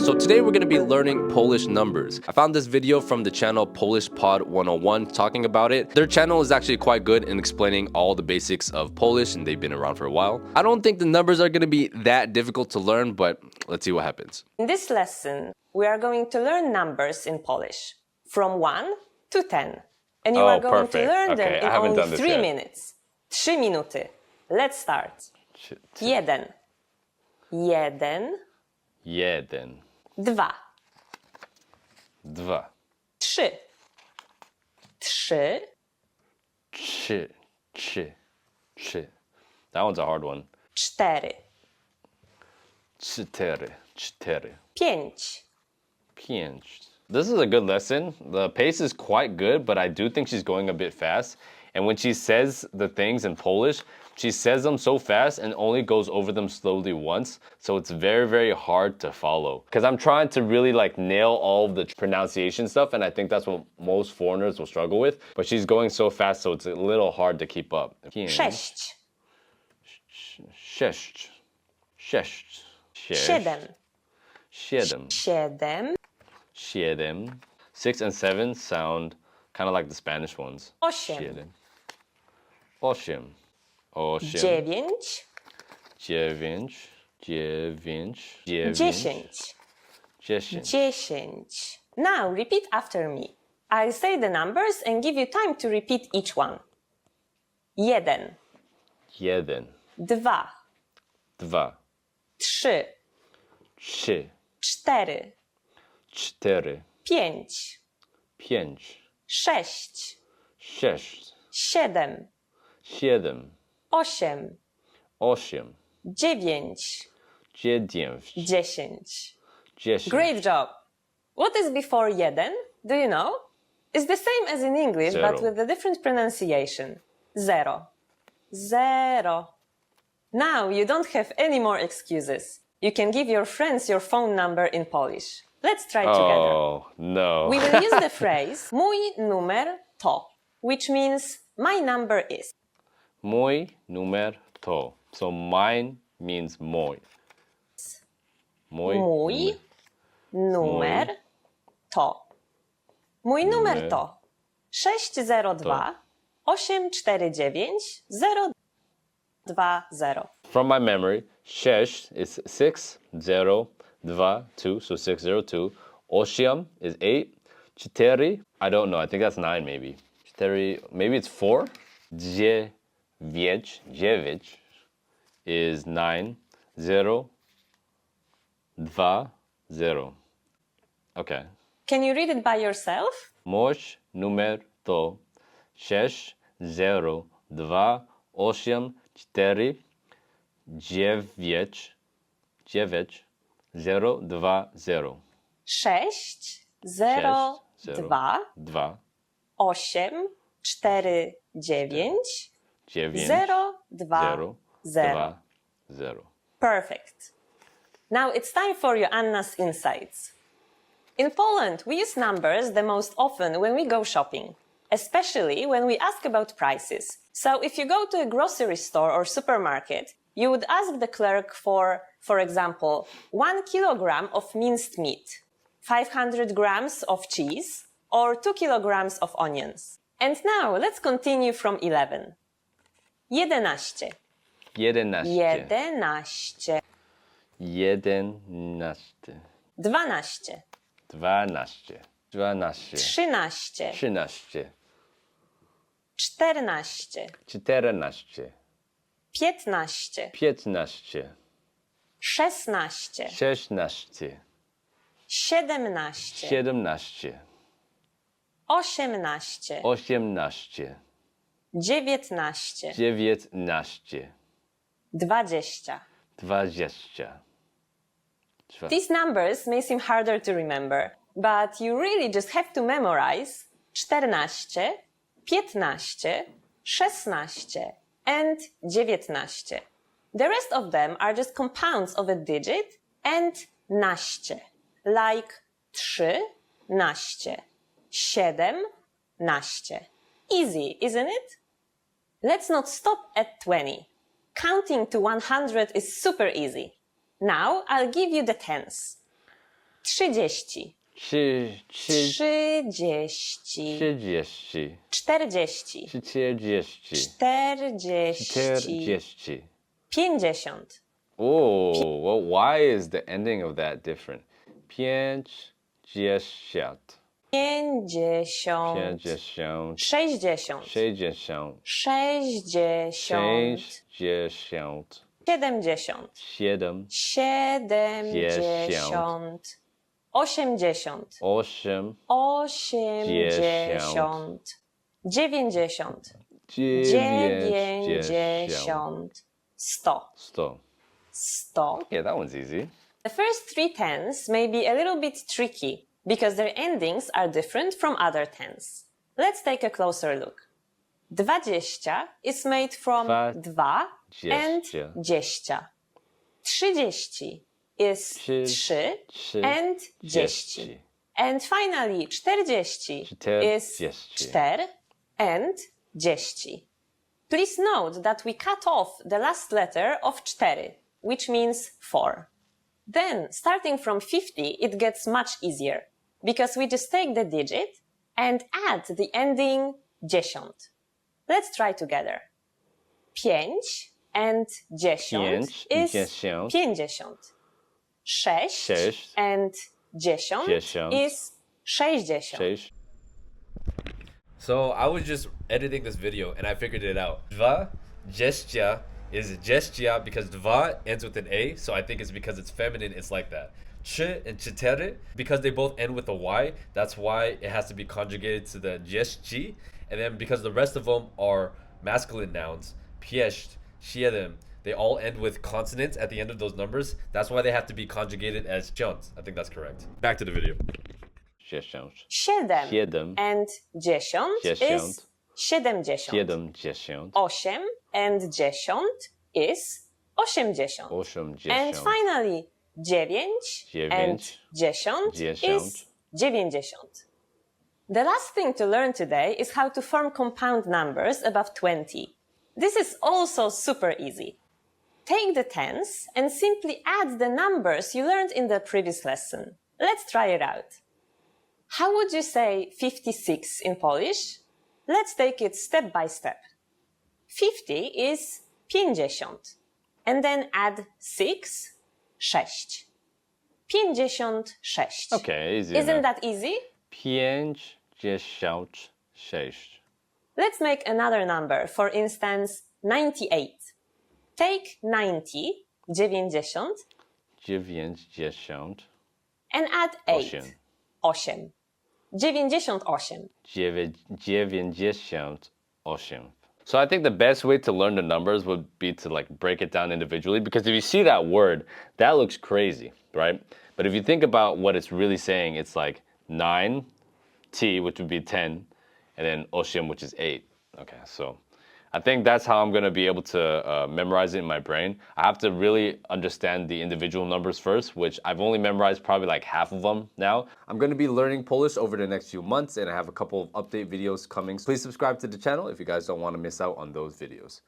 So today we're going to be learning Polish numbers. I found this video from the channel Polish Pod 101 talking about it. Their channel is actually quite good in explaining all the basics of Polish, and they've been around for a while. I don't think the numbers are going to be that difficult to learn, but let's see what happens. In this lesson, we are going to learn numbers in Polish from 1 to 10. And you are going to learn them in only 3 minutes. 3 minuty. Let's start. Jeden. Jeden. Jeden. Dwa. Dwa. Trzy. Trzy. Trzy. Trzy. Trzy. That one's a hard one. Cztery. Cztery. Cztery. Pięć. Pięć. This is a good lesson. The pace is quite good, but I do think she's going a bit fast. And when she says the things in Polish, she says them so fast and only goes over them slowly once. So it's very, very hard to follow. Because I'm trying to really nail all of the pronunciation stuff, and I think that's what most foreigners will struggle with. But she's going so fast, so it's a little hard to keep up. Sześć. Sześć. Sześć. Siedem. Siedem. Siedem. Siedem. 6 and 7 sound kind of like the Spanish ones. Osiem. Siedem. Osiem. Osiem. Dziewięć. Dziewięć. Dziewięć. Dziewięć. Dziesięć. Dziesięć. Dziesięć. Now repeat after me. I'll say the numbers and give you time to repeat each one. Jeden. Jeden. Dwa. Dwa. Trzy. Trzy. Cztery. Cztery. Pięć. Pięć. Sześć. Sześć. Siedem. Siedem. Osiem. Osiem. Dziewięć. Dziewięć. Dziesięć. Dziesięć. Great job. What is before jeden? Do you know? It's the same as in English, Zero. but with a different pronunciation. Zero. Zero. Now you don't have any more excuses. You can give your friends your phone number in Polish. Let's try together. Oh, no. We will use the phrase mój numer to, which means my number is. Mój numer to. So mine means mój. Mój numer to. Mój numer to 602 849 020. From my memory, sześć is 6, 0, 2, 2, so 602. Osiem is 8. Cztery, I don't know, I think that's 9 maybe. Cztery, maybe it's 4. Dziewięć, dziewięć is 9, 0, 2, 0. Okay. Can you read it by yourself? Mój numer to 6, 0, 2, 8, 4, 9, 9, 0, 2, 0. 6 0 2 2, 8 4 9 9, 0 2 0, 0. 2, 0. Perfect. Now it's time for Joanna's insights. In Poland, we use numbers the most often when we go shopping, especially when we ask about prices. So if you go to a grocery store or supermarket, you would ask the clerk for example, 1 kilogram of minced meat, 500 grams of cheese, or 2 kilograms of onions. And now let's continue from 11. 11. 11. 11. 11. 12. 12. 12. 13. 13. 14. 14. 15. 15. 16. 16. 17. 17. 18. 18. 19. 19. 20. 20. These numbers may seem harder to remember, but you really just have to memorize 14, 15, 16, and 19. The rest of them are just compounds of a digit and naście, like 13, 17. Easy, isn't it? Let's not stop at 20. Counting to 100 is super easy. Now I'll give you the tens. 30, 30, 30, 40, 40, 40, 50, Oh, well, why is the ending of that different? 50, 50, 50, 60, 60, 60, 60, 70, 7, 70, 80, 8, 80, 90, 90, 100, 100. 100. Yeah, that one's easy. The first three tens may be a little bit tricky because their endings are different from other tens. Let's take a closer look. 20 is made from dwa and 10. 30 is 3 and 10. And finally 40 is 4 and 10. Please note that we cut off the last letter of 4, which means 4. Then, starting from 50, it gets much easier, because we just take the digit and add the ending dziesiąt. Let's try together. 5 and dziesiąt is 50. 6 and dziesiąt is 60. So I was just editing this video and I figured it out. 20 is gestia because dva ends with an A, so I think it's because it's feminine, it's like that. Ch and chitere, because they both end with a Y, that's why it has to be conjugated to the gesti. And then because the rest of them are masculine nouns, piesht, siedem, they all end with consonants at the end of those numbers. That's why they have to be conjugated as dziesiąt. I think that's correct. Back to the video. 7 and dziesiąt is 70. 70 8 and dziesiąt is 80. 80 And finally 9 and dziesiąt is 90. The last thing to learn today is how to form compound numbers above 20. This is also super easy. Take the tens and simply add the numbers you learned in the previous lesson. Let's try it out. How would you say 56 in Polish? Let's take it step by step. 50 is 50. And then add 6, 6. 56. Okay, easy Isn't enough. that easy? 56. Let's make another number, for instance, 98. Take 90, 90, 90. and add 8, 8. 8. 98. 98. So I think the best way to learn the numbers would be to like break it down individually, because if you see that word, that looks crazy, right? But if you think about what it's really saying, it's like 9, T, which would be 10, and then oshim, which is 8. Okay, so I think that's how I'm going to be able to memorize it in my brain. I have to really understand the individual numbers first, which I've only memorized probably like half of them now. I'm going to be learning Polish over the next few months, and I have a couple of update videos coming. Please subscribe to the channel if you guys don't want to miss out on those videos.